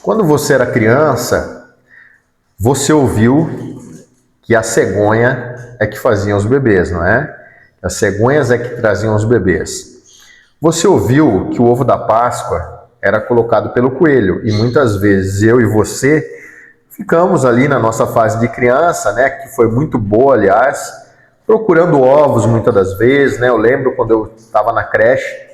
Quando você era criança, você ouviu que a cegonha é que fazia os bebês, não é? As cegonhas é que traziam os bebês. Você ouviu que o ovo da Páscoa era colocado pelo coelho e muitas vezes eu e você ficamos ali na nossa fase de criança, né, que foi muito boa, aliás, procurando ovos muitas das vezes, né? Eu lembro quando eu estava na creche,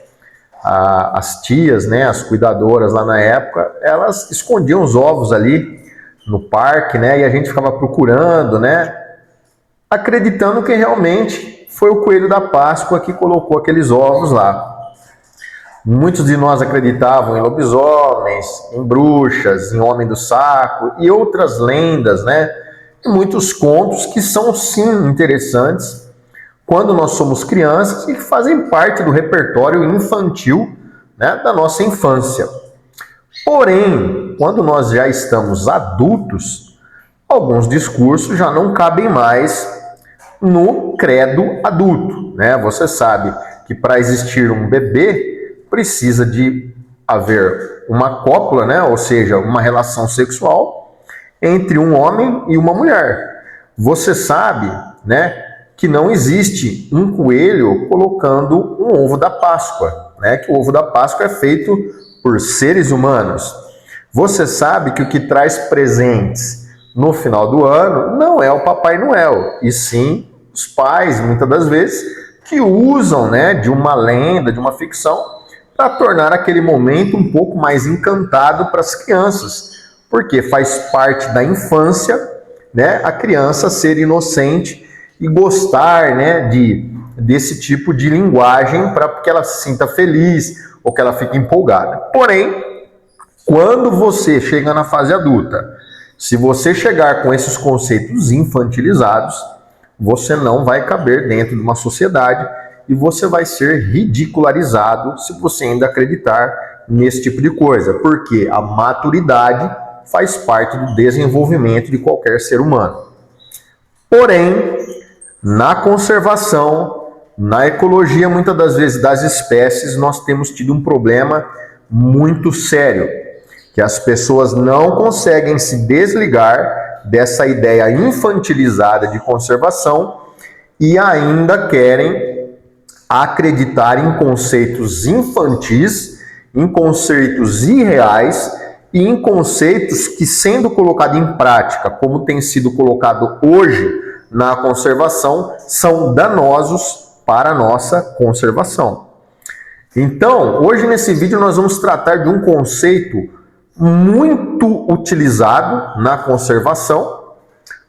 as tias, né, as cuidadoras lá na época, elas escondiam os ovos ali no parque, né, e a gente ficava procurando, né, acreditando que realmente foi o coelho da Páscoa que colocou aqueles ovos lá. Muitos de nós acreditavam em lobisomens, em bruxas, em homem do saco e outras lendas, né, e muitos contos que são sim interessantes quando nós somos crianças e que fazem parte do repertório infantil, né, da nossa infância. Porém, quando nós já estamos adultos, alguns discursos já não cabem mais no credo adulto, né? Você sabe que para existir um bebê precisa de haver uma cópula, né? Ou seja, uma relação sexual entre um homem e uma mulher. Você sabe, né, que não existe um coelho colocando um ovo da Páscoa, né? Que o ovo da Páscoa é feito por seres humanos. Você sabe que o que traz presentes no final do ano não é o Papai Noel, e sim os pais, muitas das vezes, que usam, né, de uma lenda, de uma ficção, para tornar aquele momento um pouco mais encantado para as crianças, porque faz parte da infância, né, a criança ser inocente e gostar, né, desse tipo de linguagem para que ela se sinta feliz ou que ela fique empolgada. Porém, quando você chega na fase adulta, se você chegar com esses conceitos infantilizados, você não vai caber dentro de uma sociedade e você vai ser ridicularizado se você ainda acreditar nesse tipo de coisa, porque a maturidade faz parte do desenvolvimento de qualquer ser humano. Porém, na conservação, na ecologia, muitas das vezes das espécies, nós temos tido um problema muito sério, que as pessoas não conseguem se desligar dessa ideia infantilizada de conservação e ainda querem acreditar em conceitos infantis, em conceitos irreais e em conceitos que, sendo colocado em prática, como tem sido colocado hoje na conservação, são danosos para a nossa conservação. Então, hoje nesse vídeo nós vamos tratar de um conceito muito utilizado na conservação,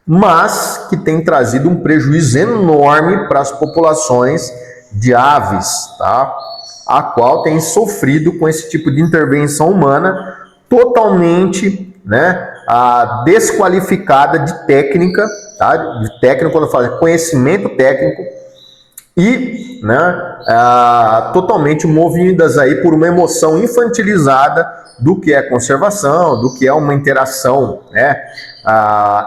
mas que tem trazido um prejuízo enorme para as populações de aves, tá? A qual tem sofrido com esse tipo de intervenção humana totalmente, né, desqualificada de técnica, tá? De técnico, quando eu falo conhecimento técnico, e, né, totalmente movidas aí por uma emoção infantilizada do que é conservação, do que é uma interação, né,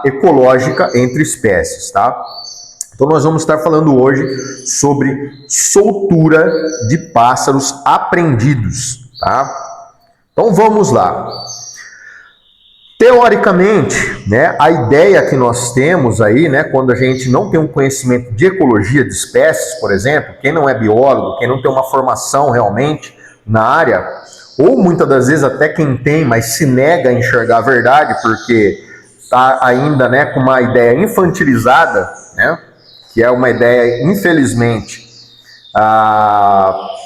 ecológica entre espécies, tá? Então nós vamos estar falando hoje sobre soltura de pássaros apreendidos, tá? Então vamos lá. Teoricamente, né, a ideia que nós temos aí, né, quando a gente não tem um conhecimento de ecologia de espécies, por exemplo, quem não é biólogo, quem não tem uma formação realmente na área, ou muitas das vezes até quem tem, mas se nega a enxergar a verdade, porque está ainda, né, com uma ideia infantilizada, né, que é uma ideia, infelizmente,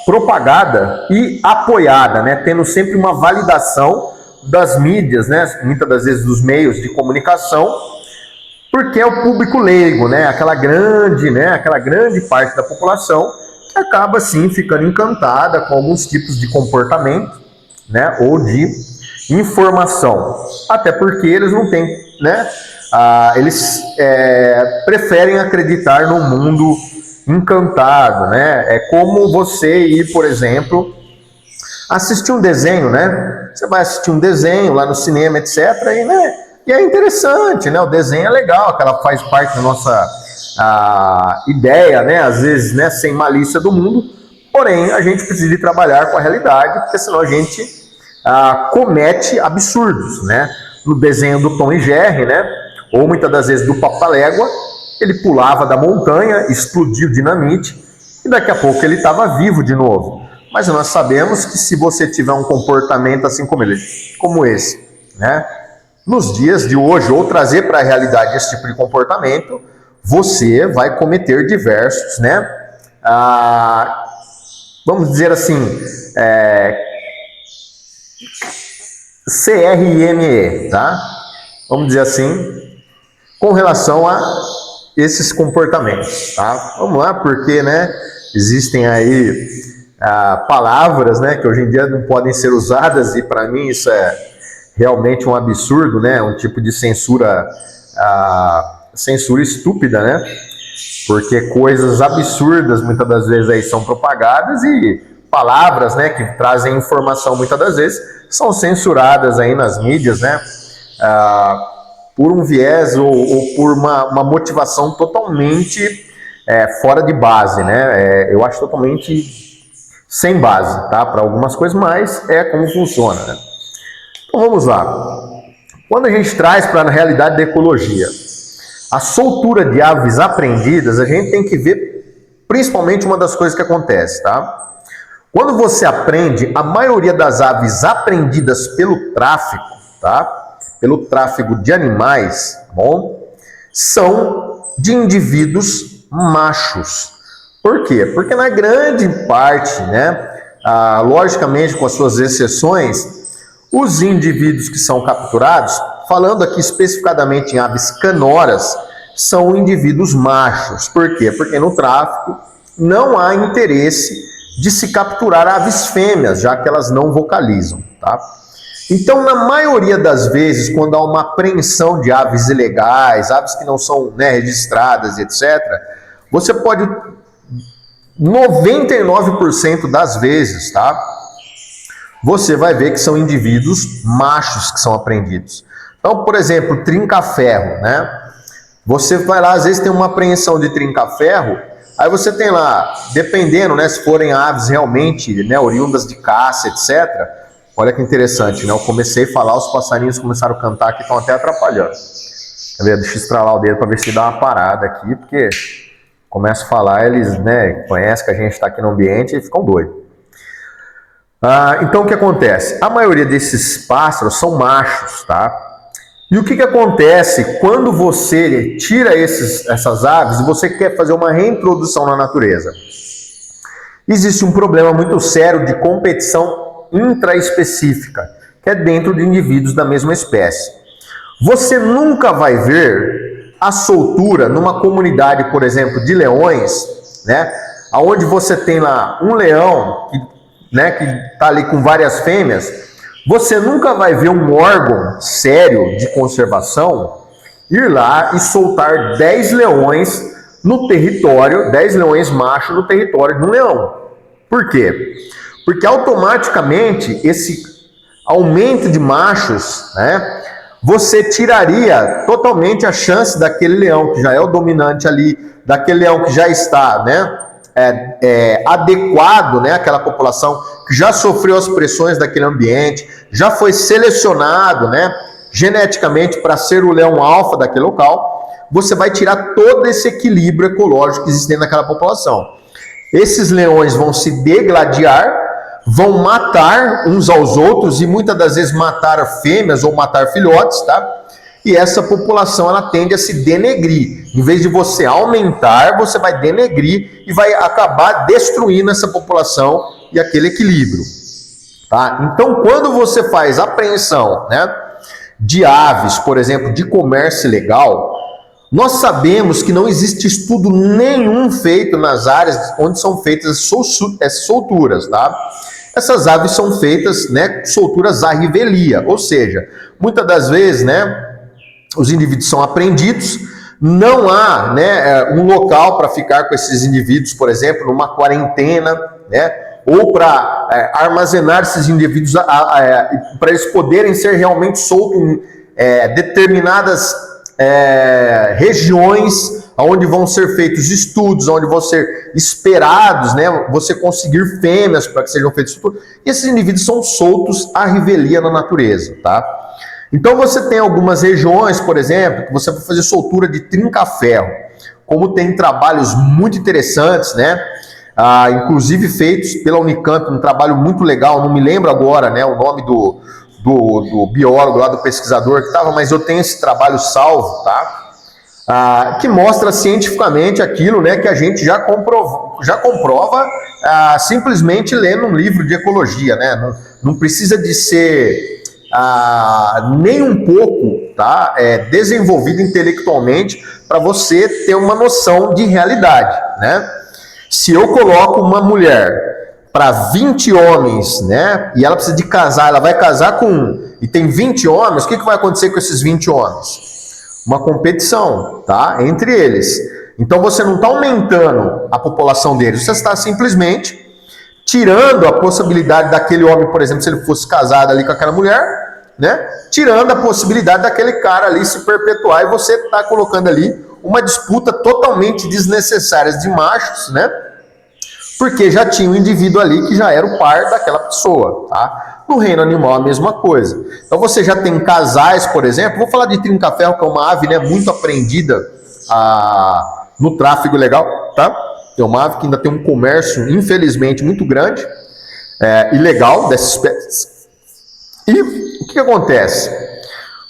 propagada e apoiada, né, tendo sempre uma validação das mídias, né, muitas das vezes dos meios de comunicação, porque é o público leigo, né, aquela grande parte da população que acaba assim ficando encantada com alguns tipos de comportamento, né, ou de informação, até porque eles não têm, né, eles preferem acreditar no mundo encantado, né, é como você ir, por exemplo, assistir um desenho, né? Você vai assistir um desenho lá no cinema, etc. E, né, e é interessante, né? O desenho é legal, que ela faz parte da nossa ideia, né? Às vezes, né, sem malícia do mundo. Porém, a gente precisa de trabalhar com a realidade, porque senão a gente comete absurdos, né? No desenho do Tom e Jerry, né? Ou muitas das vezes do Papalégua, ele pulava da montanha, explodiu dinamite e daqui a pouco ele estava vivo de novo. Mas nós sabemos que se você tiver um comportamento assim como esse, né? Nos dias de hoje, ou trazer para a realidade esse tipo de comportamento, você vai cometer diversos, né? Vamos dizer assim, CRME, tá? Vamos dizer assim, com relação a esses comportamentos, tá? Vamos lá, porque, né, existem aí palavras, né, que hoje em dia não podem ser usadas e para mim isso é realmente um absurdo, né? Um tipo de censura, censura estúpida, né? Porque coisas absurdas muitas das vezes aí são propagadas e palavras, né, que trazem informação muitas das vezes são censuradas aí nas mídias, né? Por um viés ou por uma motivação totalmente fora de base, né? Eu acho totalmente sem base, tá? Para algumas coisas, mas é como funciona, né? Então vamos lá. Quando a gente traz para a realidade da ecologia a soltura de aves apreendidas, a gente tem que ver principalmente uma das coisas que acontece, tá? Quando você apreende, a maioria das aves apreendidas pelo tráfico, tá? Pelo tráfico de animais, bom, são de indivíduos machos. Por quê? Porque na grande parte, né, logicamente com as suas exceções, os indivíduos que são capturados, falando aqui especificadamente em aves canoras, são indivíduos machos. Por quê? Porque no tráfico não há interesse de se capturar aves fêmeas, já que elas não vocalizam, tá? Então, na maioria das vezes, quando há uma apreensão de aves ilegais, aves que não são, né, registradas, etc., você pode, 99% das vezes, tá? Você vai ver que são indivíduos machos que são apreendidos. Então, por exemplo, trinca-ferro, né? Você vai lá, às vezes tem uma apreensão de trinca-ferro, aí você tem lá, dependendo, né, se forem aves realmente, né, oriundas de caça, etc., olha que interessante, né? Eu comecei a falar, os passarinhos começaram a cantar aqui, estão até atrapalhando. Quer ver? Deixa eu estralar o dedo para ver se dá uma parada aqui, porque começa a falar, eles, né, conhecem que a gente está aqui no ambiente e ficam doidos. Então o que acontece? A maioria desses pássaros são machos, tá? E o que acontece quando você tira essas aves e você quer fazer uma reintrodução na natureza? Existe um problema muito sério de competição intraespecífica, que é dentro de indivíduos da mesma espécie. Você nunca vai ver a soltura numa comunidade, por exemplo, de leões, né? Onde você tem lá um leão que está ali com várias fêmeas. Você nunca vai ver um órgão sério de conservação ir lá e soltar 10 leões no território, 10 leões machos no território de um leão. Por quê? Porque automaticamente esse aumento de machos, né, você tiraria totalmente a chance daquele leão que já é o dominante ali, daquele leão que já está, né, adequado, né, àquela população que já sofreu as pressões daquele ambiente, já foi selecionado, né, geneticamente para ser o leão alfa daquele local. Você vai tirar todo esse equilíbrio ecológico existente naquela população. Esses leões vão se degladiar, vão matar uns aos outros e muitas das vezes matar fêmeas ou matar filhotes, tá? E essa população ela tende a se denegrir. Em vez de você aumentar, você vai denegrir e vai acabar destruindo essa população e aquele equilíbrio. Tá? Então, quando você faz apreensão, né, de aves, por exemplo, de comércio ilegal, nós sabemos que não existe estudo nenhum feito nas áreas onde são feitas solturas, tá? Essas aves são feitas, né, solturas à revelia, ou seja, muitas das vezes, né, os indivíduos são apreendidos, não há, né, um local para ficar com esses indivíduos, por exemplo, numa quarentena, né, ou para armazenar esses indivíduos para eles poderem ser realmente soltos em determinadas regiões onde vão ser feitos estudos, onde vão ser esperados, né, você conseguir fêmeas para que sejam feitos estudos. E esses indivíduos são soltos à revelia na natureza, tá? Então você tem algumas regiões, por exemplo, que você vai fazer soltura de trinca-ferro, como tem trabalhos muito interessantes, né? Inclusive feitos pela Unicamp, um trabalho muito legal, não me lembro agora, né, o nome do biólogo lá, do pesquisador que estava, mas eu tenho esse trabalho salvo, tá? Que mostra cientificamente aquilo, né, que a gente já comprova simplesmente lendo um livro de ecologia, né? Não precisa de ser nem um pouco, tá, desenvolvido intelectualmente para você ter uma noção de realidade, né? Se eu coloco uma mulher para 20 homens, né, e ela precisa de casar, ela vai casar com um, e tem 20 homens, o que vai acontecer com esses 20 homens? Uma competição, tá, entre eles. Então você não está aumentando a população deles, você está simplesmente tirando a possibilidade daquele homem, por exemplo, se ele fosse casado ali com aquela mulher, né, tirando a possibilidade daquele cara ali se perpetuar, e você está colocando ali uma disputa totalmente desnecessária de machos, né? Porque já tinha um indivíduo ali que já era o par daquela pessoa, tá? No reino animal a mesma coisa. Então você já tem casais, por exemplo, vou falar de trinca-ferro, que é uma ave, né, muito apreendida no tráfego legal, tá? É uma ave que ainda tem um comércio, infelizmente, muito grande, ilegal dessas espécies. E o que acontece?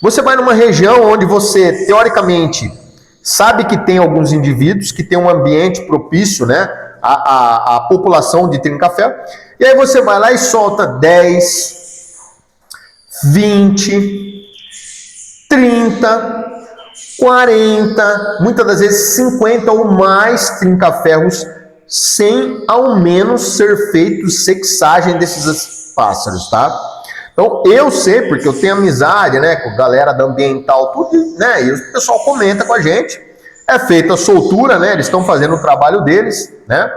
Você vai numa região onde você, teoricamente, sabe que tem alguns indivíduos que tem um ambiente propício, né, a população de trinca-ferro, e aí você vai lá e solta 10, 20, 30, 40, muitas das vezes 50 ou mais trinca-ferros, sem ao menos ser feito sexagem desses pássaros, tá? Então eu sei, porque eu tenho amizade, né, com a galera da ambiental, tudo, né, e o pessoal comenta com a gente. É feita a soltura, né? Eles estão fazendo o trabalho deles, né?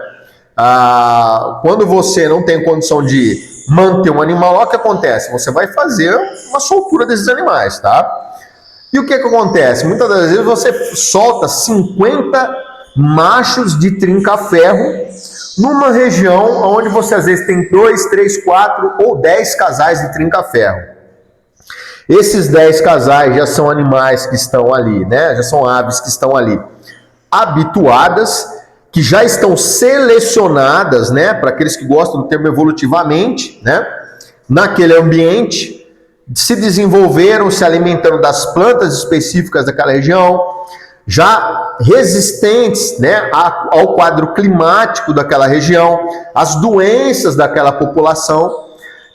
Quando você não tem condição de manter um animal, olha o que acontece. Você vai fazer uma soltura desses animais, tá? E o que acontece? Muitas das vezes você solta 50 machos de trinca-ferro numa região onde você às vezes tem 2, 3, 4 ou 10 casais de trinca-ferro. Esses 10 casais já são animais que estão ali, né? Já são aves que estão ali habituadas, que já estão selecionadas, né? Para aqueles que gostam do termo evolutivamente, né? Naquele ambiente, se desenvolveram se alimentando das plantas específicas daquela região, já resistentes, né, ao quadro climático daquela região, às doenças daquela população.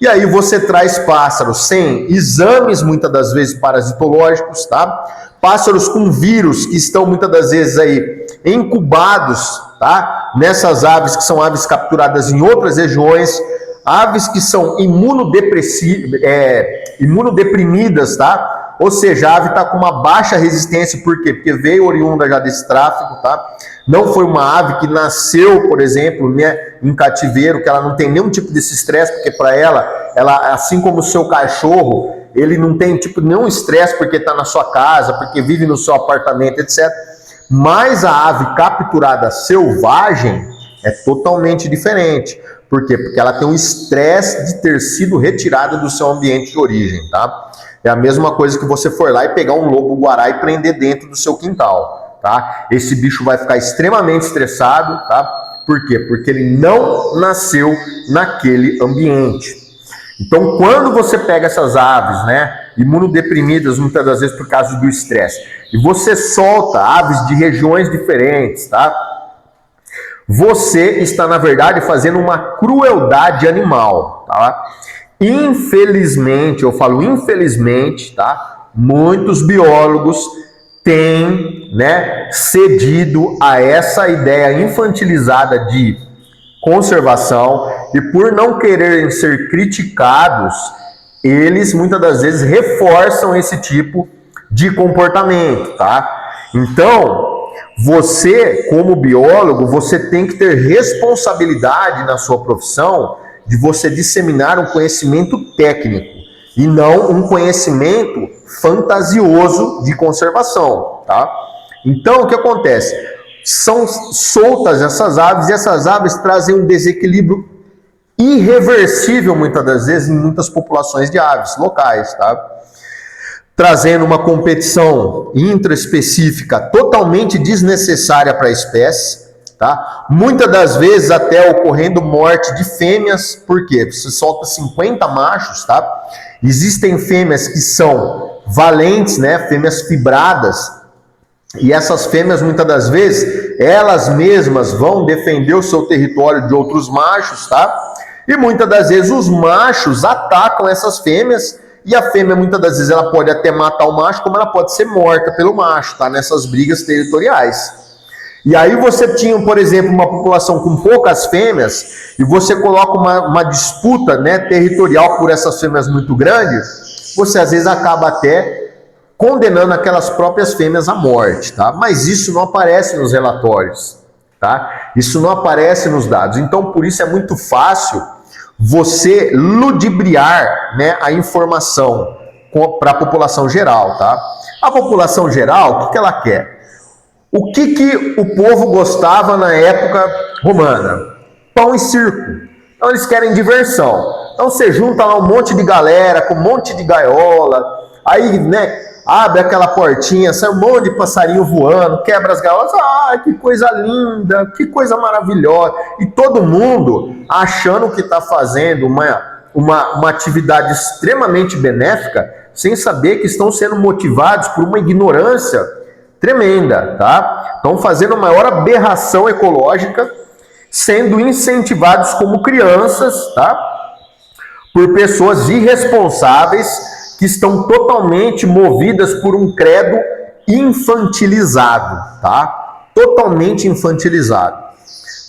E aí você traz pássaros sem exames, muitas das vezes parasitológicos, tá? Pássaros com vírus que estão muitas das vezes aí incubados, tá? Nessas aves que são aves capturadas em outras regiões, aves que são imunodeprimidas, tá? Ou seja, a ave está com uma baixa resistência, por quê? Porque veio oriunda já desse tráfico, tá? Não foi uma ave que nasceu, por exemplo, né, em cativeiro, que ela não tem nenhum tipo desse estresse, porque para ela, assim como o seu cachorro, ele não tem tipo nenhum estresse porque está na sua casa, porque vive no seu apartamento, etc. Mas a ave capturada selvagem é totalmente diferente. Por quê? Porque ela tem um estresse de ter sido retirada do seu ambiente de origem, tá? É a mesma coisa que você for lá e pegar um lobo-guará e prender dentro do seu quintal, tá? Esse bicho vai ficar extremamente estressado, tá? Por quê? Porque ele não nasceu naquele ambiente. Então, quando você pega essas aves, né, imunodeprimidas, muitas das vezes por causa do estresse, e você solta aves de regiões diferentes, tá? Você está, na verdade, fazendo uma crueldade animal, tá? Infelizmente, eu falo infelizmente, tá? Muitos biólogos têm, né, cedido a essa ideia infantilizada de conservação e por não quererem ser criticados, eles muitas das vezes reforçam esse tipo de comportamento, tá? Então, você, como biólogo, você tem que ter responsabilidade na sua profissão de você disseminar um conhecimento técnico e não um conhecimento fantasioso de conservação, tá? Então, o que acontece? São soltas essas aves e essas aves trazem um desequilíbrio irreversível, muitas das vezes, em muitas populações de aves locais, tá? Trazendo uma competição intraespecífica totalmente desnecessária para a espécie, tá? Muitas das vezes até ocorrendo morte de fêmeas, porque você solta 50 machos, tá? Existem fêmeas que são valentes, né? Fêmeas fibradas, e essas fêmeas, muitas das vezes, elas mesmas vão defender o seu território de outros machos, tá? E muitas das vezes os machos atacam essas fêmeas, e a fêmea, muitas das vezes, ela pode até matar o macho, como ela pode ser morta pelo macho, tá? Nessas brigas territoriais. E aí você tinha, por exemplo, uma população com poucas fêmeas, e você coloca uma disputa, né, territorial por essas fêmeas muito grandes, você às vezes acaba até condenando aquelas próprias fêmeas à morte, tá? Mas isso não aparece nos relatórios, tá? Isso não aparece nos dados. Então, por isso é muito fácil você ludibriar, né, a informação para a população geral, tá? A população geral, o que ela quer? O que o povo gostava na época romana? Pão e circo. Então, eles querem diversão. Então, você junta lá um monte de galera com um monte de gaiola, aí, né, abre aquela portinha, sai um monte de passarinho voando, quebra as gaiolas, que coisa linda, que coisa maravilhosa. E todo mundo achando que está fazendo uma atividade extremamente benéfica, sem saber que estão sendo motivados por uma ignorância tremenda, tá? Estão fazendo a maior aberração ecológica, sendo incentivados como crianças, tá? Por pessoas irresponsáveis, que estão totalmente movidas por um credo infantilizado, tá? Totalmente infantilizado.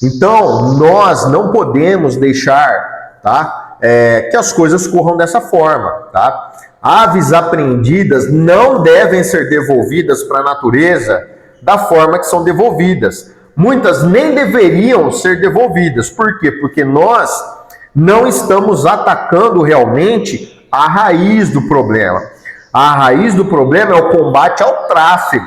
Então, nós não podemos deixar, tá, que as coisas corram dessa forma, tá? Aves apreendidas não devem ser devolvidas para a natureza da forma que são devolvidas. Muitas nem deveriam ser devolvidas. Por quê? Porque nós não estamos atacando realmente a raiz do problema. A raiz do problema é o combate ao tráfego,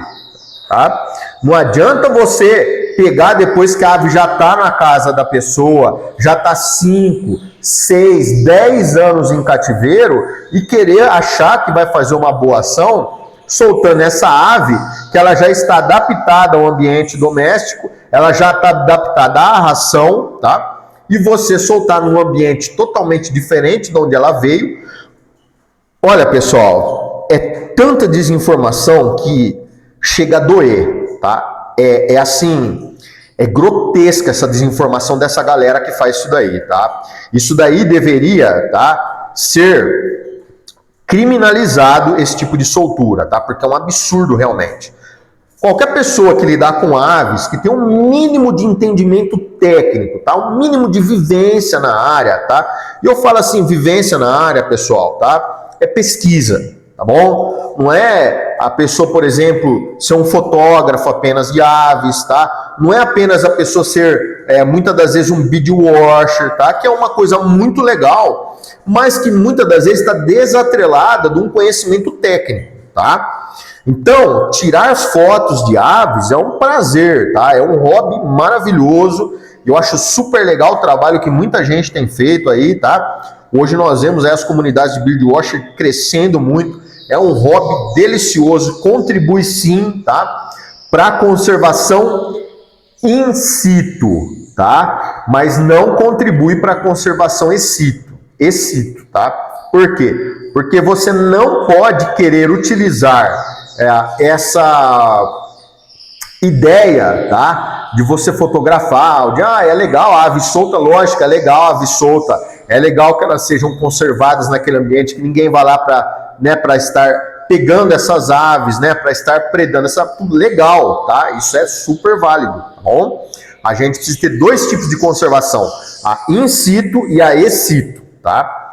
tá? Não adianta você pegar depois que a ave já está na casa da pessoa, já está 5, 6, 10 anos em cativeiro e querer achar que vai fazer uma boa ação soltando essa ave que ela já está adaptada ao ambiente doméstico, ela já está adaptada à ração, tá? E você soltar num ambiente totalmente diferente de onde ela veio. Olha, pessoal, é tanta desinformação que chega a doer, tá? Assim, é grotesca essa desinformação dessa galera que faz isso daí, tá? Isso daí deveria, tá, ser criminalizado, esse tipo de soltura, tá? Porque é um absurdo realmente. Qualquer pessoa que lidar com aves, que tem um mínimo de entendimento técnico, tá? Um mínimo de vivência na área, tá? E eu falo assim, vivência na área, pessoal, tá? É pesquisa, tá bom? Não é a pessoa, por exemplo, ser um fotógrafo apenas de aves, tá? Não é apenas a pessoa ser, muitas das vezes, um bird watcher, tá? Que é uma coisa muito legal, mas que muitas das vezes está desatrelada de um conhecimento técnico, tá? Então, tirar fotos de aves é um prazer, tá? É um hobby maravilhoso. Eu acho super legal o trabalho que muita gente tem feito aí, tá? Hoje nós vemos aí as comunidades de birdwatcher crescendo muito. É um hobby delicioso, contribui sim, tá? Para a conservação in situ, tá? Mas não contribui para a conservação excito, tá? Por quê? Porque você não pode querer utilizar essa ideia, tá, de você fotografar, de é legal a ave solta, lógico, é legal a ave solta, é legal que elas sejam conservadas naquele ambiente, que ninguém vá lá para estar pegando essas aves, né, para estar predando, legal, tá, isso é super válido, tá bom? A gente precisa ter dois tipos de conservação, a in situ e a ex situ, tá?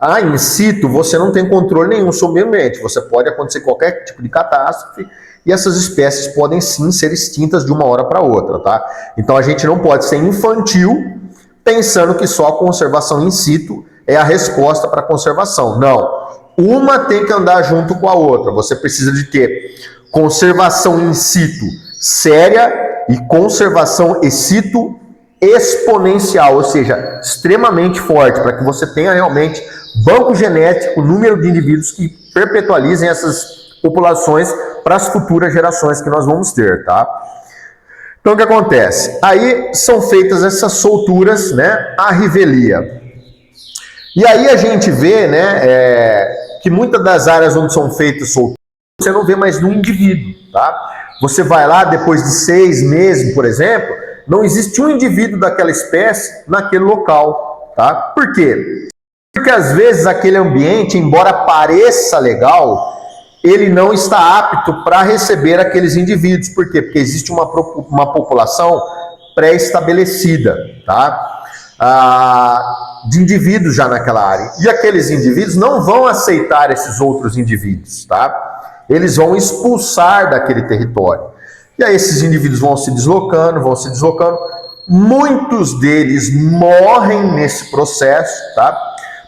A in situ, você não tem controle nenhum sobre o ambiente. Você pode acontecer qualquer tipo de catástrofe e essas espécies podem sim ser extintas de uma hora para outra, tá? Então a gente não pode ser infantil pensando que só a conservação in situ é a resposta para a conservação. Não. Uma tem que andar junto com a outra. Você precisa de ter conservação in situ séria e conservação in situ exponencial, ou seja, extremamente forte, para que você tenha realmente banco genético, número de indivíduos que perpetualizem essas populações para as futuras gerações que nós vamos ter, tá? Então o que acontece? Aí são feitas essas solturas, né, à revelia. E aí a gente vê, né, que muitas das áreas onde são feitas solturas, você não vê mais no indivíduo, tá? Você vai lá depois de 6 meses, por exemplo, não existe um indivíduo daquela espécie naquele local, tá? Por quê? Porque às vezes aquele ambiente, embora pareça legal, ele não está apto para receber aqueles indivíduos. Por quê? Porque existe uma população pré-estabelecida, tá? De indivíduos já naquela área. E aqueles indivíduos não vão aceitar esses outros indivíduos, tá? Eles vão expulsar daquele território. E aí esses indivíduos vão se deslocando. Muitos deles morrem nesse processo, tá?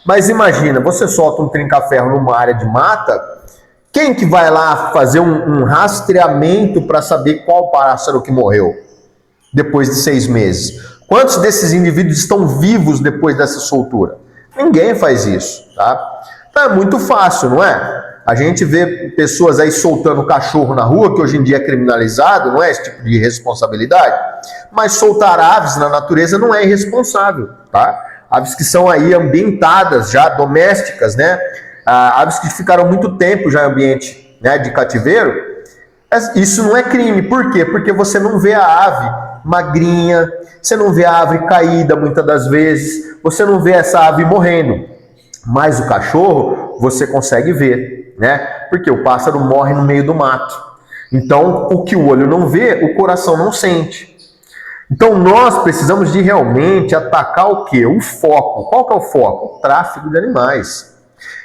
Mas imagina, você solta um trinca-ferro numa área de mata, quem que vai lá fazer um rastreamento para saber qual pássaro que morreu depois de 6 meses? Quantos desses indivíduos estão vivos depois dessa soltura? Ninguém faz isso, tá? Então é muito fácil, não é? A gente vê pessoas aí soltando cachorro na rua, que hoje em dia é criminalizado, não é esse tipo de responsabilidade? Mas soltar aves na natureza não é irresponsável, tá? Aves que são aí ambientadas já, domésticas, né? Aves que ficaram muito tempo já em ambiente, né, de cativeiro. Isso não é crime. Por quê? Porque você não vê a ave magrinha, você não vê a ave caída muitas das vezes, você não vê essa ave morrendo. Mas o cachorro você consegue ver, né? Porque o pássaro morre no meio do mato. Então, o que o olho não vê, o coração não sente. Então, nós precisamos de realmente atacar o quê? O foco. Qual que é o foco? O tráfico de animais.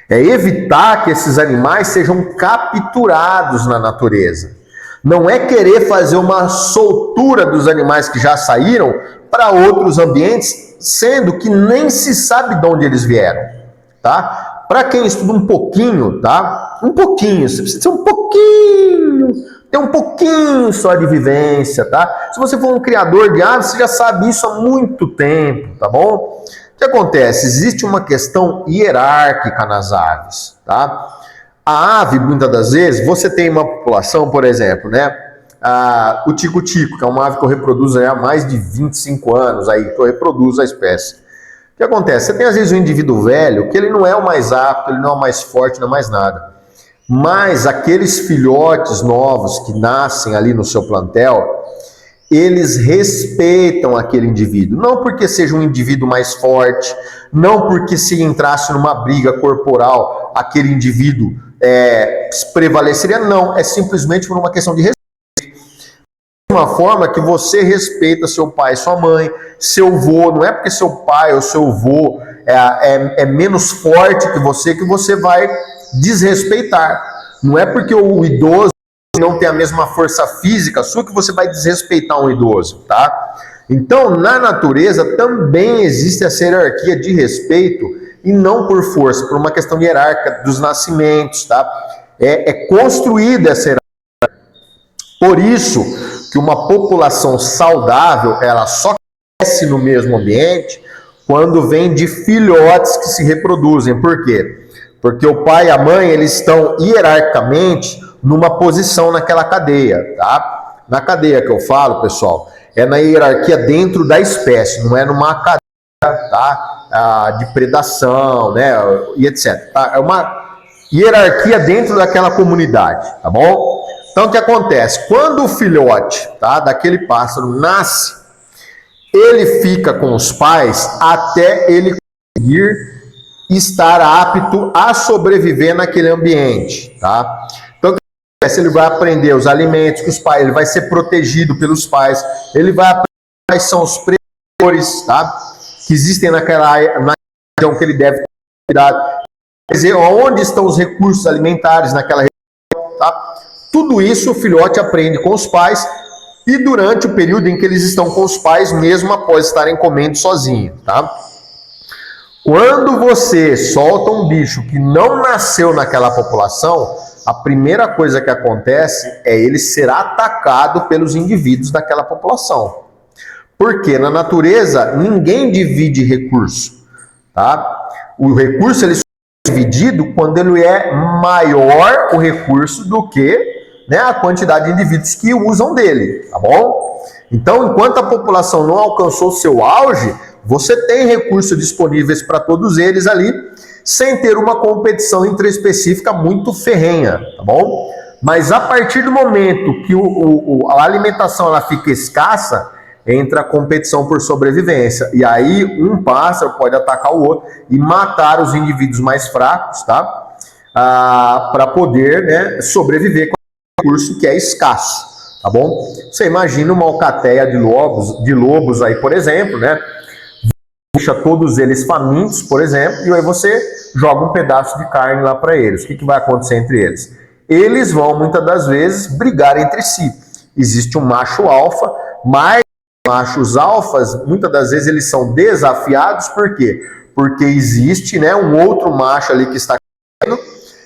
É evitar que esses animais sejam capturados na natureza. Não é querer fazer uma soltura dos animais que já saíram para outros ambientes, sendo que nem se sabe de onde eles vieram, tá? Para quem estuda um pouquinho, tá? Um pouquinho, você precisa ter um pouquinho, ter um pouquinho só de vivência, tá? Se você for um criador de aves, você já sabe isso há muito tempo, tá bom? O que acontece? Existe uma questão hierárquica nas aves, tá? A ave, muitas das vezes, você tem uma população, por exemplo, né? O tico-tico, que é uma ave que eu reproduzo há mais de 25 anos, aí, que eu reproduzo a espécie. O que acontece? Você tem, às vezes, um indivíduo velho, que ele não é o mais apto, ele não é o mais forte, não é mais nada. Mas aqueles filhotes novos que nascem ali no seu plantel, eles respeitam aquele indivíduo. Não porque seja um indivíduo mais forte, não porque se entrasse numa briga corporal, aquele indivíduo prevaleceria, não. É simplesmente por uma questão de respeito. De uma forma que você respeita seu pai, sua mãe, seu avô. Não é porque seu pai ou seu avô é menos forte que você vai desrespeitar. Não é porque o idoso não tem a mesma força física sua que você vai desrespeitar um idoso, tá? Então, na natureza também existe essa hierarquia de respeito, e não por força, por uma questão hierárquica dos nascimentos, tá? É construída essa hierarquia. Por isso que uma população saudável, ela só cresce no mesmo ambiente quando vem de filhotes que se reproduzem. Por quê? Porque o pai e a mãe, eles estão hierarquicamente numa posição naquela cadeia, tá? Na cadeia que eu falo, pessoal, é na hierarquia dentro da espécie, não é numa cadeia, tá? De predação, né? E etc. Tá? É uma hierarquia dentro daquela comunidade, tá bom? Então, o que acontece? Quando o filhote, tá, daquele pássaro nasce, ele fica com os pais até ele conseguir estar apto a sobreviver naquele ambiente, tá? Então, ele vai aprender os alimentos que os pais, ele vai ser protegido pelos pais, ele vai aprender quais são os predadores, tá? Que existem naquela região que ele deve cuidar, quer dizer, onde estão os recursos alimentares naquela região, tá? Tudo isso o filhote aprende com os pais e durante o período em que eles estão com os pais, mesmo após estarem comendo sozinho, tá? Quando você solta um bicho que não nasceu naquela população, a primeira coisa que acontece é ele ser atacado pelos indivíduos daquela população. Porque na natureza ninguém divide recurso, tá? O recurso ele só é dividido quando ele é maior o recurso do que, né, a quantidade de indivíduos que usam dele, tá bom? Então, enquanto a população não alcançou seu auge, você tem recursos disponíveis para todos eles ali, sem ter uma competição intraespecífica muito ferrenha, tá bom? Mas a partir do momento que a alimentação ela fica escassa, entra a competição por sobrevivência. E aí um pássaro pode atacar o outro e matar os indivíduos mais fracos, tá? Para poder, né, sobreviver com o recurso que é escasso, tá bom? Você imagina uma alcateia de lobos aí, por exemplo, né? Deixa todos eles famintos, por exemplo, e aí você joga um pedaço de carne lá para eles. O que vai acontecer entre eles? Eles vão, muitas das vezes, brigar entre si. Existe um macho alfa, mas machos alfas, muitas das vezes, eles são desafiados, por quê? Porque existe, né, um outro macho ali que está crescendo,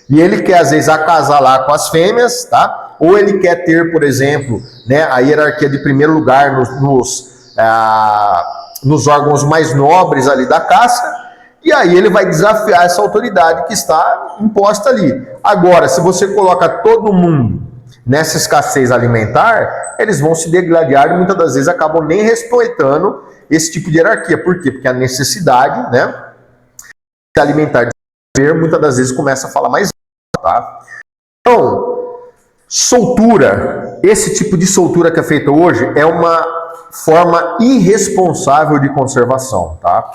e ele quer, às vezes, acasalar com as fêmeas, tá? Ou ele quer ter, por exemplo, né, a hierarquia de primeiro lugar nos órgãos mais nobres ali da caça, e aí ele vai desafiar essa autoridade que está imposta ali. Agora, se você coloca todo mundo nessa escassez alimentar, eles vão se degladiar e muitas das vezes acabam nem respeitando esse tipo de hierarquia. Por quê? Porque a necessidade, né, de alimentar, de viver, muitas das vezes começa a falar mais alto, tá? Então, soltura, esse tipo de soltura que é feita hoje é uma forma irresponsável de conservação, tá?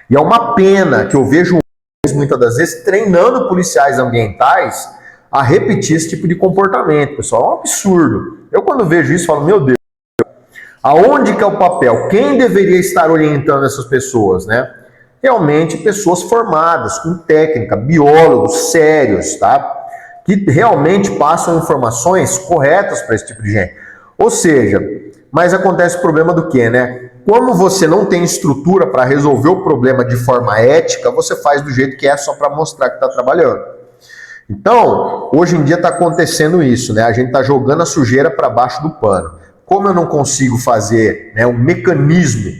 E é uma pena que eu vejo muitas das vezes treinando policiais ambientais a repetir esse tipo de comportamento, pessoal. É um absurdo. Eu quando vejo isso falo, meu Deus, aonde que é o papel? Quem deveria estar orientando essas pessoas, né? Realmente pessoas formadas, com técnica, biólogos sérios, tá? Que realmente passam informações corretas para esse tipo de gente. Ou seja, mas acontece o problema do quê, né? Como você não tem estrutura para resolver o problema de forma ética, você faz do jeito que é só para mostrar que está trabalhando. Então, hoje em dia está acontecendo isso, né? A gente está jogando a sujeira para baixo do pano. Como eu não consigo fazer, né, um mecanismo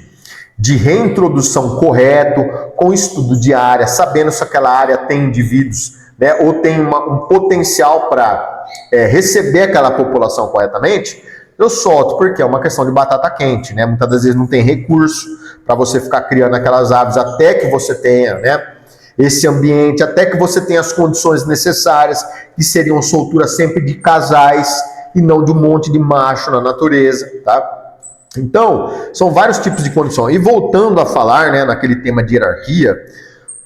de reintrodução correto, com estudo de área, sabendo se aquela área tem indivíduos, né, ou tem um potencial para receber aquela população corretamente, eu solto, porque é uma questão de batata quente, né? Muitas das vezes não tem recurso para você ficar criando aquelas aves até que você tenha, né, esse ambiente, até que você tenha as condições necessárias, que seriam solturas sempre de casais e não de um monte de macho na natureza, tá? Então, são vários tipos de condições. E voltando a falar, né, naquele tema de hierarquia,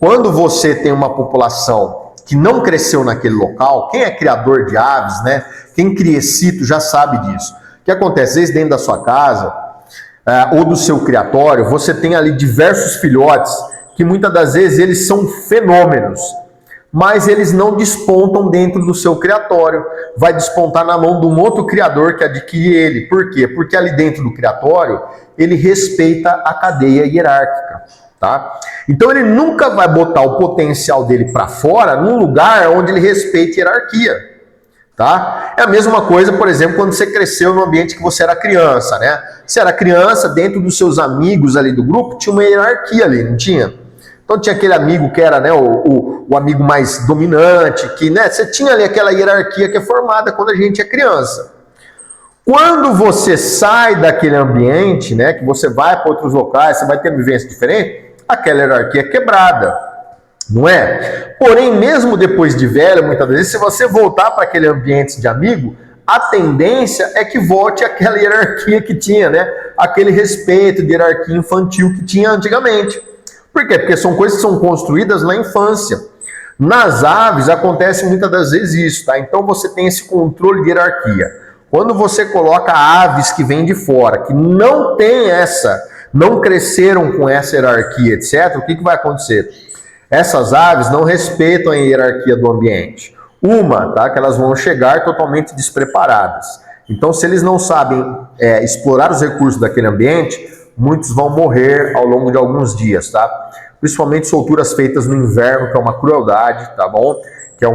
quando você tem uma população que não cresceu naquele local, quem é criador de aves, né, quem cria cito já sabe disso. O que acontece? Às vezes dentro da sua casa ou do seu criatório, você tem ali diversos filhotes que muitas das vezes eles são fenômenos, mas eles não despontam dentro do seu criatório. Vai despontar na mão de um outro criador que adquire ele. Por quê? Porque ali dentro do criatório ele respeita a cadeia hierárquica, tá? Então ele nunca vai botar o potencial dele para fora num lugar onde ele respeita a hierarquia. Tá? É a mesma coisa, por exemplo, quando você cresceu no ambiente que você era criança, né? Você era criança, dentro dos seus amigos ali do grupo, tinha uma hierarquia ali, não tinha? Então tinha aquele amigo que era, né, o amigo mais dominante, que, né, você tinha ali aquela hierarquia que é formada quando a gente é criança. Quando você sai daquele ambiente, né, que você vai para outros locais, você vai ter uma vivência diferente, aquela hierarquia é quebrada. Não é? Porém, mesmo depois de velho, muitas vezes, se você voltar para aquele ambiente de amigo, a tendência é que volte àquela hierarquia que tinha, né? Aquele respeito de hierarquia infantil que tinha antigamente. Por quê? Porque são coisas que são construídas na infância. Nas aves acontece muitas das vezes isso, tá? Então você tem esse controle de hierarquia. Quando você coloca aves que vêm de fora, que não tem não cresceram com essa hierarquia, etc., o que vai acontecer? Essas aves não respeitam a hierarquia do ambiente. Tá? Que elas vão chegar totalmente despreparadas. Então, se eles não sabem explorar os recursos daquele ambiente, muitos vão morrer ao longo de alguns dias, tá? Principalmente solturas feitas no inverno, que é uma crueldade, tá bom? Que é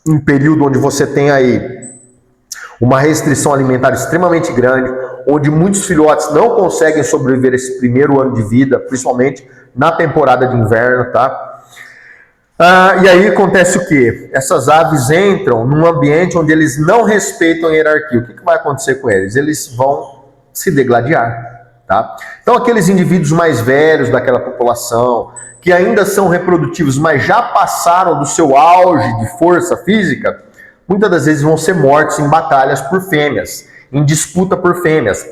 um período onde você tem aí uma restrição alimentar extremamente grande, onde muitos filhotes não conseguem sobreviver esse primeiro ano de vida, principalmente na temporada de inverno, tá? E aí acontece o quê? Essas aves entram num ambiente onde eles não respeitam a hierarquia. O que vai acontecer com eles? Eles vão se degladiar, tá? Então aqueles indivíduos mais velhos daquela população, que ainda são reprodutivos, mas já passaram do seu auge de força física, muitas das vezes vão ser mortos em batalhas por fêmeas, em disputa por fêmeas.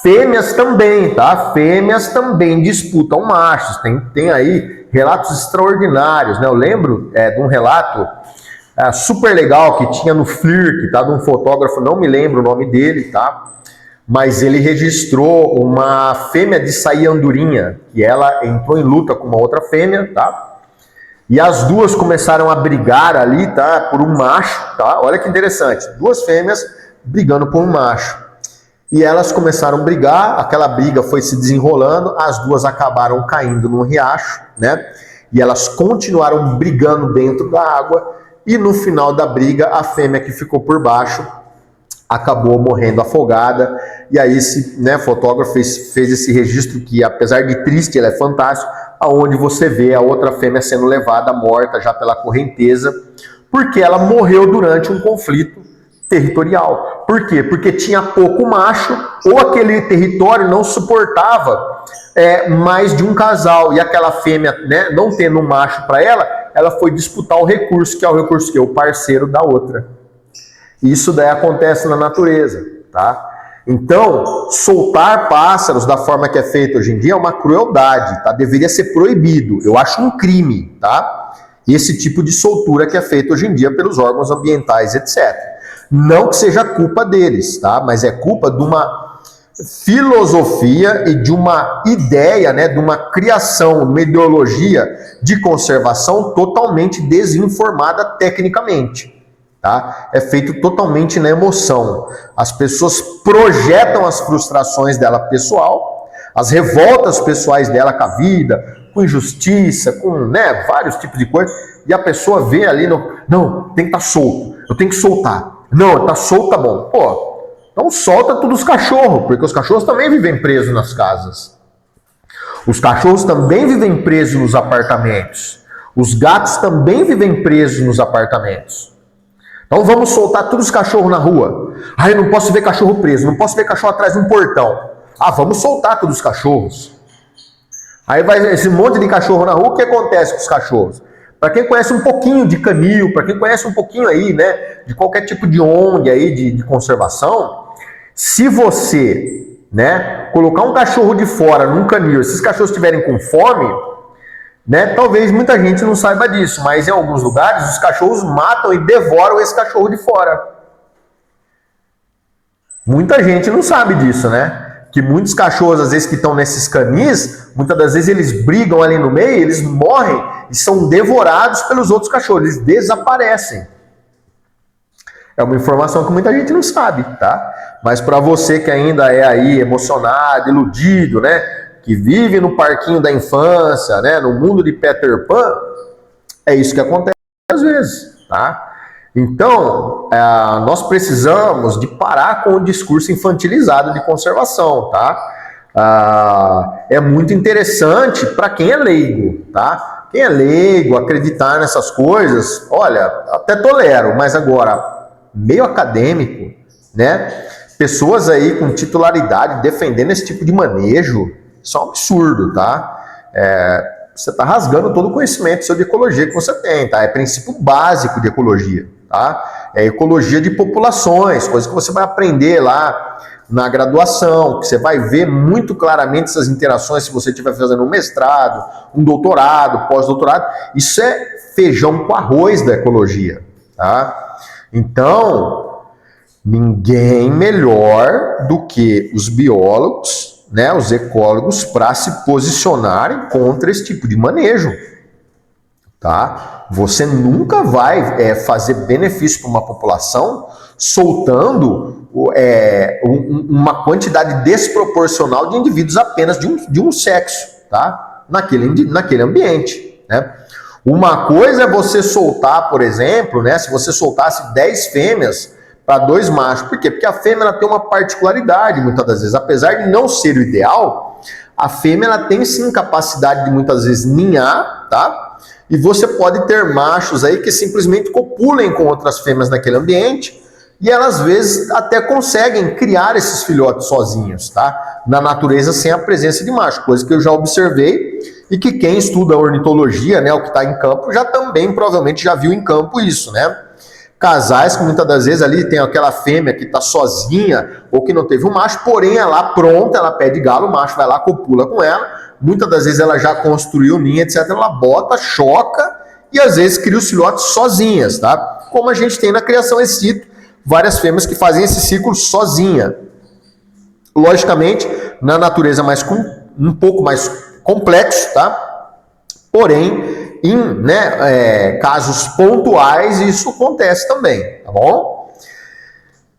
Fêmeas também, tá? Fêmeas também disputam machos. Tem aí relatos extraordinários, né? Eu lembro de um relato super legal que tinha no Flirk, tá? De um fotógrafo, não me lembro o nome dele, tá? Mas ele registrou uma fêmea de saí andorinha, que ela entrou em luta com uma outra fêmea, tá? E as duas começaram a brigar ali, tá? Por um macho, tá? Olha que interessante, duas fêmeas brigando por um macho. E elas começaram a brigar, aquela briga foi se desenrolando, as duas acabaram caindo num riacho, né? E elas continuaram brigando dentro da água, e no final da briga, a fêmea que ficou por baixo acabou morrendo afogada. E aí esse fotógrafo fez esse registro que, apesar de triste, ele é fantástico, aonde você vê a outra fêmea sendo levada morta já pela correnteza, porque ela morreu durante um conflito territorial. Por quê? Porque tinha pouco macho, ou aquele território não suportava mais de um casal, e aquela fêmea, não tendo um macho para ela foi disputar o recurso, que é o recurso que é o parceiro da outra. Isso daí acontece na natureza, tá? Então, soltar pássaros da forma que é feito hoje em dia é uma crueldade, tá? Deveria ser proibido. Eu acho um crime, tá? Esse tipo de soltura que é feito hoje em dia pelos órgãos ambientais, etc. Não que seja culpa deles, tá? Mas é culpa de uma filosofia e de uma ideia, de uma criação, uma ideologia de conservação totalmente desinformada tecnicamente. Tá? É feito totalmente na emoção. As pessoas projetam as frustrações dela pessoal, as revoltas pessoais dela com a vida, com injustiça, com vários tipos de coisa, e a pessoa vê ali, não, tem que estar solto, eu tenho que soltar. Não, tá solto, tá bom. Pô, então solta todos os cachorros, porque os cachorros também vivem presos nas casas. Os cachorros também vivem presos nos apartamentos. Os gatos também vivem presos nos apartamentos. Então vamos soltar todos os cachorros na rua. Eu não posso ver cachorro preso, não posso ver cachorro atrás de um portão. Vamos soltar todos os cachorros. Aí vai esse monte de cachorro na rua, o que acontece com os cachorros? Para quem conhece um pouquinho de canil, para quem conhece um pouquinho aí, de qualquer tipo de ONG aí de conservação, se você, colocar um cachorro de fora num canil, esses cachorros estiverem com fome, talvez muita gente não saiba disso, mas em alguns lugares os cachorros matam e devoram esse cachorro de fora. Muita gente não sabe disso, que muitos cachorros, às vezes, que estão nesses canis, muitas das vezes eles brigam ali no meio, eles morrem e são devorados pelos outros cachorros, eles desaparecem. É uma informação que muita gente não sabe, tá? Mas para você que ainda é aí emocionado, iludido, que vive no parquinho da infância, no mundo de Peter Pan, é isso que acontece às vezes, tá? Então, nós precisamos de parar com o discurso infantilizado de conservação, tá? É muito interessante para quem é leigo, tá? Quem é leigo, acreditar nessas coisas, olha, até tolero, mas agora, meio acadêmico, pessoas aí com titularidade defendendo esse tipo de manejo, isso é um absurdo, tá? Você está rasgando todo o conhecimento seu de ecologia que você tem, tá? É princípio básico de ecologia, tá? É ecologia de populações, coisa que você vai aprender lá na graduação, que você vai ver muito claramente essas interações se você estiver fazendo um mestrado, um doutorado, pós-doutorado. Isso é feijão com arroz da ecologia, tá? Então, ninguém melhor do que os biólogos, os ecólogos, para se posicionarem contra esse tipo de manejo, tá? Você nunca vai fazer benefício para uma população soltando uma quantidade desproporcional de indivíduos apenas de um sexo, tá? Naquele ambiente, Uma coisa é você soltar, por exemplo, né? Se você soltasse 10 fêmeas para 2 machos. Por quê? Porque a fêmea ela tem uma particularidade, muitas das vezes. Apesar de não ser o ideal, a fêmea ela tem sim capacidade de muitas vezes ninhar, tá? E você pode ter machos aí que simplesmente copulem com outras fêmeas naquele ambiente e elas às vezes até conseguem criar esses filhotes sozinhos, tá? Na natureza sem a presença de macho, coisa que eu já observei e que quem estuda ornitologia, né, o que está em campo, já também provavelmente já viu em campo isso, né? Casais que muitas das vezes ali tem aquela fêmea que está sozinha ou que não teve um macho, porém ela pronta, ela pede galo, o macho vai lá, copula com ela, muitas das vezes ela já construiu ninho, etc, ela bota, choca e às vezes cria os filhotes sozinhas, tá? Como a gente tem na criação in situ, várias fêmeas que fazem esse ciclo sozinha. Logicamente, na natureza um pouco mais complexo, tá? Porém, em casos pontuais, isso acontece também, tá bom?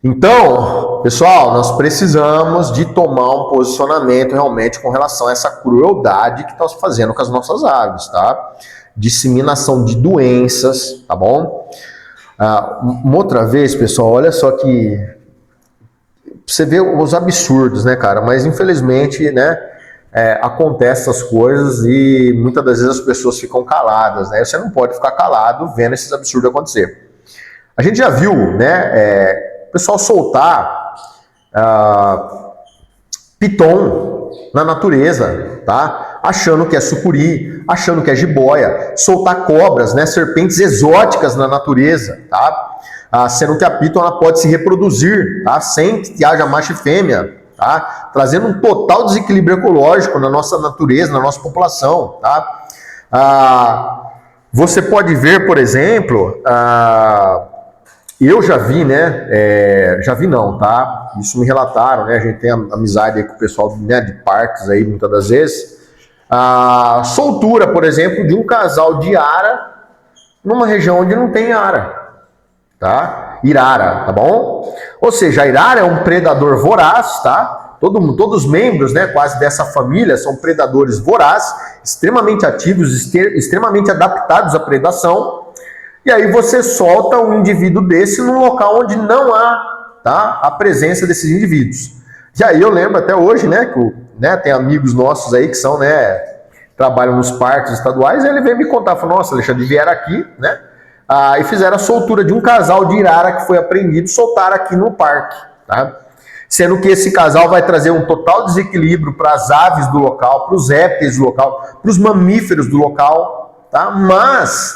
Então, pessoal, nós precisamos de tomar um posicionamento realmente com relação a essa crueldade que está fazendo com as nossas aves, tá? Disseminação de doenças, tá bom? Uma outra vez, pessoal, olha só que você vê os absurdos, né, cara? Mas infelizmente, né? Acontecem essas coisas e muitas das vezes as pessoas ficam caladas, né? Você não pode ficar calado vendo esses absurdos acontecer. A gente já viu, né? O pessoal soltar piton na natureza, tá? Achando que é sucuri, achando que é jiboia, soltar cobras, né? Serpentes exóticas na natureza, tá? Sendo que a piton ela pode se reproduzir, tá? Sem que haja macho e fêmea. Tá? Trazendo um total desequilíbrio ecológico na nossa natureza, na nossa população. Tá? Você pode ver, por exemplo, eu já vi, né? Já vi não, tá? Isso me relataram, né? A gente tem amizade aí com o pessoal, né, de parques aí, muitas das vezes. Soltura, por exemplo, de um casal de ara numa região onde não tem ara, tá? Irara, tá bom? Ou seja, a irara é um predador voraz, tá? Todos os membros, né, quase dessa família são predadores vorazes, extremamente ativos, extremamente adaptados à predação. E aí você solta um indivíduo desse num local onde não há, tá, a presença desses indivíduos. E aí eu lembro até hoje, né, que tem amigos nossos aí que são, né, trabalham nos parques estaduais, e ele veio me contar, falou, nossa, Alexandre, vieram aqui, né? E fizeram a soltura de um casal de irara que foi apreendido, soltaram aqui no parque, tá? Sendo que esse casal vai trazer um total desequilíbrio para as aves do local, para os répteis do local, para os mamíferos do local, tá? Mas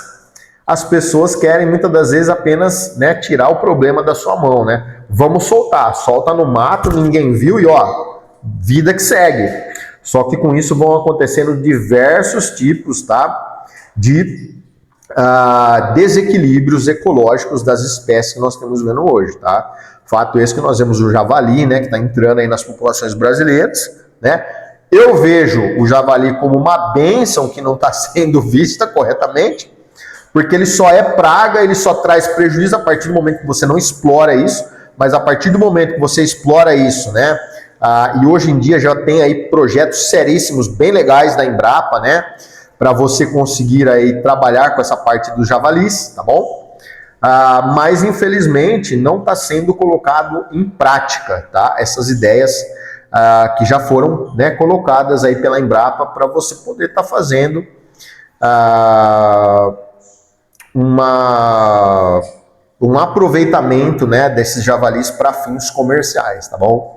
as pessoas querem muitas das vezes apenas, né, tirar o problema da sua mão, né? Vamos soltar, solta no mato, ninguém viu e ó, vida que segue. Só que com isso vão acontecendo diversos tipos, tá, de desequilíbrios ecológicos das espécies que nós estamos vendo hoje, tá? Fato esse que nós vemos o javali, né, que está entrando aí nas populações brasileiras, né? Eu vejo o javali como uma bênção que não está sendo vista corretamente, porque ele só é praga, ele só traz prejuízo a partir do momento que você não explora isso, mas a partir do momento que você explora isso, né? E hoje em dia já tem aí projetos seríssimos, bem legais da Embrapa, né? Para você conseguir aí trabalhar com essa parte dos javalis, tá bom? Mas infelizmente não está sendo colocado em prática, tá? Essas ideias que já foram, né, colocadas aí pela Embrapa para você poder estar fazendo um aproveitamento, né, desses javalis para fins comerciais, tá bom?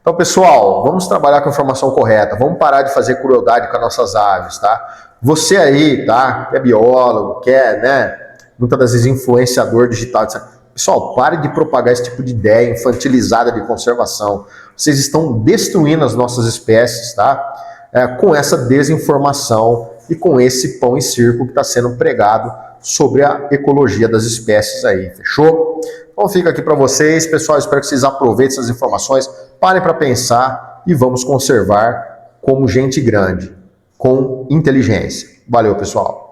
Então, pessoal, vamos trabalhar com a informação correta, vamos parar de fazer crueldade com as nossas aves, tá? Você aí, tá, que é biólogo, que é, né, muitas das vezes influenciador digital, etc. Pessoal, pare de propagar esse tipo de ideia infantilizada de conservação. Vocês estão destruindo as nossas espécies, tá? Com essa desinformação e com esse pão e circo que está sendo pregado sobre a ecologia das espécies aí, fechou? Então fica aqui para vocês, pessoal, espero que vocês aproveitem essas informações, parem para pensar e vamos conservar como gente grande, com inteligência. Valeu, pessoal!